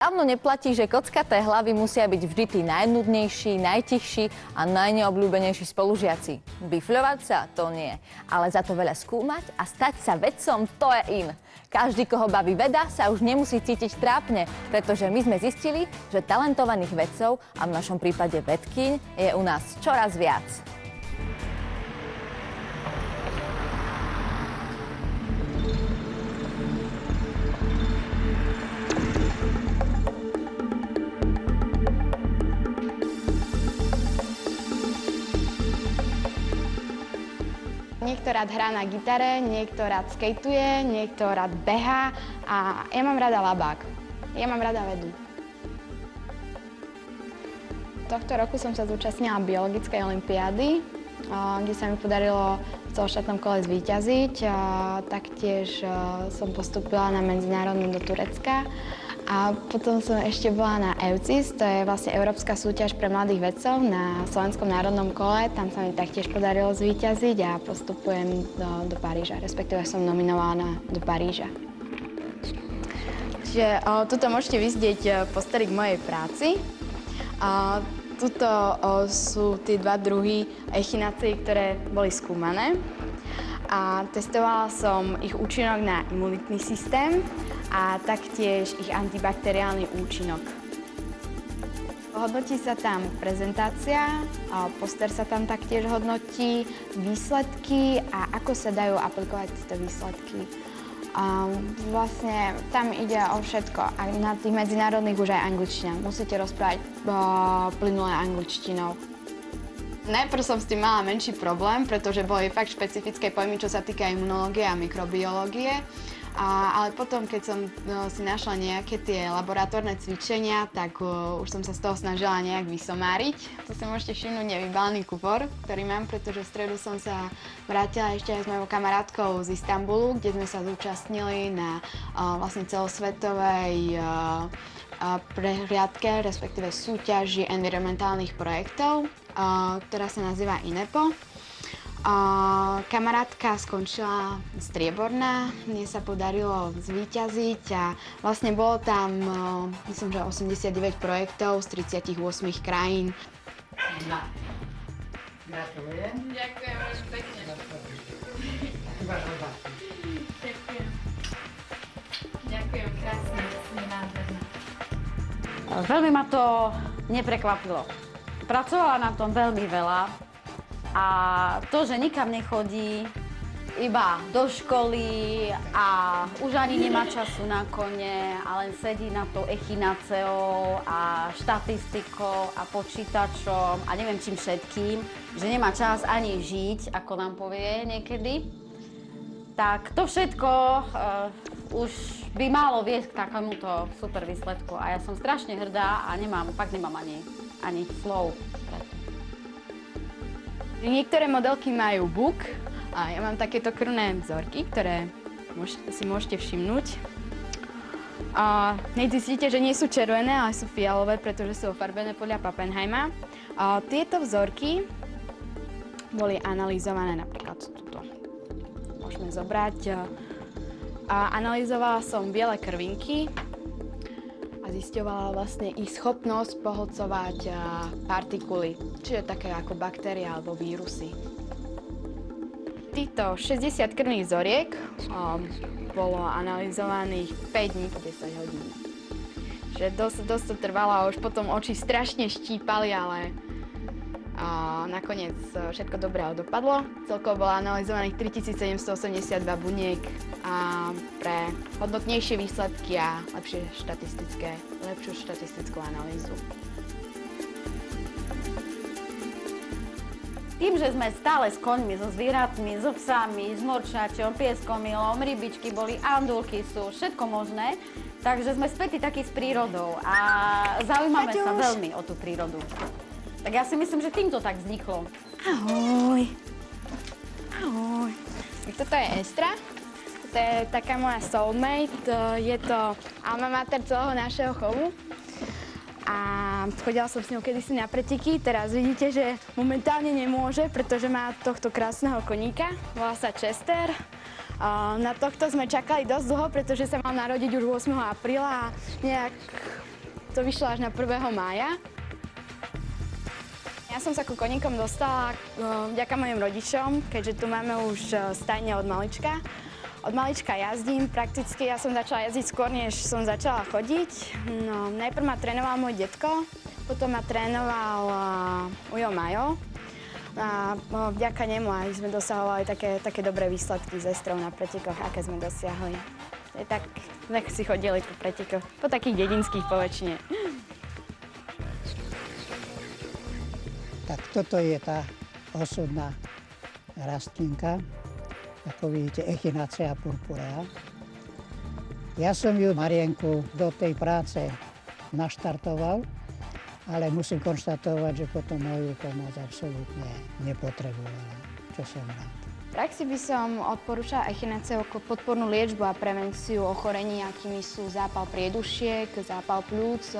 dávno neplatí, že kockaté hlavy musia byť vždy tí najnudnejší, najtichší a najneobľúbenejší spolužiaci. Bifľovať sa to nie, ale za to veľa skúmať a stať sa vedcom to je in. Každý, koho baví veda, sa už nemusí cítiť trápne, pretože my sme zistili, že talentovaných vedcov, a v našom prípade vedkyň, je u nás čoraz viac. Niekto rád hrá na gitare, niekto rád skateuje, niekto rád behá a ja mám rada labák. Ja mám rada vedu. Tohto roku som sa zúčastnila biologickej olympiády, kde sa mi podarilo v celoštátnom kole zvíťaziť. Taktiež som postúpila na medzinárodnú do Turecka. A potom som ešte bola na EUCIS, to je vlastne Európska súťaž pre mladých vedcov na Slovenskom národnom kole. Tam sa mi taktiež podarilo zvíťaziť a postupujem do Paríža, respektíve som nominovaná do Paríža. Čiže tuto môžete vidieť postery k mojej práci. Tuto sú tie dva druhy echinácií, ktoré boli skúmané. A testovala som ich účinok na imunitný systém a taktiež ich antibakteriálny účinok. Hodnotí sa tam prezentácia, poster sa tam taktiež hodnotí, výsledky a ako sa dajú aplikovať tieto výsledky. Vlastne tam ide o všetko. A na tých medzinárodných už aj angličtina. Musíte rozprávať plynulé angličtinou. Najprv som s tým mala menší problém, pretože boli fakt špecifické pojmy, čo sa týka imunológie a mikrobiológie. Ale potom, keď som si našla nejaké tie laboratórne cvičenia, tak už som sa z toho snažila nejak vysomáriť. To si môžete všimnúť nevybalený kufor, ktorý mám, pretože v stredu som sa vrátila ešte aj s mojou kamarátkou z Istanbulu, kde sme sa zúčastnili na vlastne celosvetovej prehliadke, respektíve súťaži environmentálnych projektov, ktorá sa nazýva INEPO. Kamarátka skončila strieborná, mne sa podarilo zvíťaziť a vlastne bolo tam, myslím, že 89 projektov z 38 krajín. Gratulujem. Ďakujem veľmi pekne. Ďakujem. Ďakujem krásne, ste nádherná. Veľmi ma to neprekvapilo. Pracovala na tom veľmi veľa. A to, že nikam nechodí, iba do školy a už ani nemá času na kone a len sedí na to echináceou a štatistikou a počítačom a neviem čím všetkým, že nemá čas ani žiť, ako nám povie niekedy, tak to všetko už by malo viesť k takémuto super výsledku. A ja som strašne hrdá a fakt nemám ani slov preto. Niektoré modelky majú buk a ja mám takéto krvné vzorky, ktoré si môžete všimnúť. Hneď zistíte, že nie sú červené, ale sú fialové, pretože sú ofarbené podľa Pappenheima. Tieto vzorky boli analyzované napríklad tuto. Môžeme zobrať. Analyzovala som biele krvinky a zisťovala vlastne ich schopnosť pohlcovať partikuly, čiže také ako baktérie alebo vírusy. Týchto 60 krvných vzoriek bolo analyzovaných 5 dní po 10 hodín. Čiže dosť to trvalo a už potom oči strašne štípali, ale nakoniec všetko dobre dopadlo. Celkovo bolo analyzovaných 3782 buniek a pre hodnotnejšie výsledky a lepšiu štatistickú analýzu. Tým, že sme stále s koňmi, so zvieratmi, so psami, s morčaťom, pieskomilom, rybičky boli, andulky sú, všetko možné, takže sme spätí takí s prírodou a zaujímame sa veľmi o tú prírodu. Tak ja si myslím, že týmto tak vzniklo. Ahoj. Ahoj. Tak toto je Estra. To je taká moja soulmate. Je to alma mater celého našeho chovu. A chodila som s ňou kedysi na preteky. Teraz vidíte, že momentálne nemôže, pretože má tohto krásneho koníka. Volá sa Chester. Na tohto sme čakali dosť dlho, pretože sa mal narodiť už 8. apríla a nejak to vyšlo až na 1. mája. Ja som sa ku koníkom dostala vďaka mojim rodičom, keďže tu máme už stajne od malička. Od malička jazdím, prakticky ja som začala jazdiť skôr, než som začala chodiť. No, najprv ma trénoval môj detko, potom ma trénoval Ujo Majo. A vďaka nemu aj sme dosahovali také dobré výsledky z sestrou na pretekoch, aké sme dosiahli. Tak si chodili po pretekoch, po takých dedinských poväčšine. Tak toto je tá osudná rastlinka. Ako vidíte, Echinacea purpurea. Ja som ju, Marienku, do tej práce naštartoval, ale musím konštatovať, že potom moju pomoc absolútne nepotrebovala, čo som rád. V praxi by som odporúčala Echinaceu ako podpornú liečbu a prevenciu ochorení, akými sú zápal priedušiek, zápal pľúc,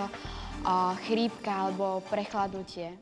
chrípka alebo prechladnutie.